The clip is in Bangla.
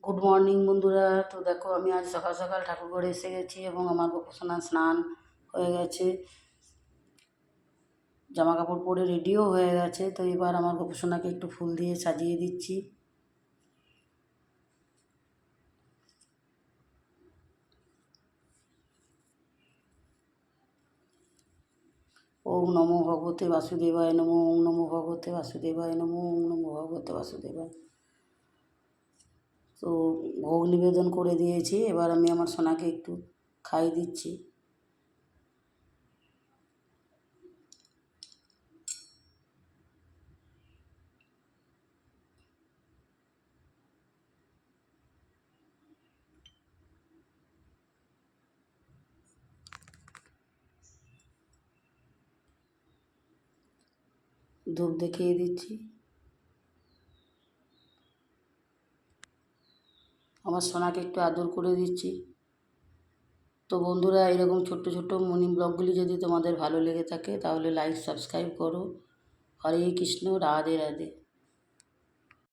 গুড মর্নিং বন্ধুরা। তো দেখো আমি আজ সকাল সকাল ঠাকুর ঘরে এসে গেছি এবং আমার গোপসোনার স্নান হয়ে গেছে, জামা কাপড় পরে রেডিও হয়ে গেছে। তো এবার আমার গোপসোনাকে একটু ফুল দিয়ে সাজিয়ে দিচ্ছি। ওম নমো ভগবতে বাসুদেবায় নমো, ওম নমো ভগবতে বাসুদেবায় নমো, ওম নমো ভগবতে বাসুদেবায়। তো ভোগ নিবেদন করে দিয়েছি, এবার আমি আমার সোনাকে একটু খাইয়ে দিচ্ছি। ধূপ দেখিয়ে দিচ্ছি। আমার সোনাকে একটু আদর করে দিচ্ছি। তো বন্ধুরা, এরকম ছোট্ট ছোট্ট মর্নিং ব্লগগুলি যদি তোমাদের ভালো লেগে থাকে তাহলে লাইক সাবস্ক্রাইব করো। হরে কৃষ্ণ, রাধে রাধে।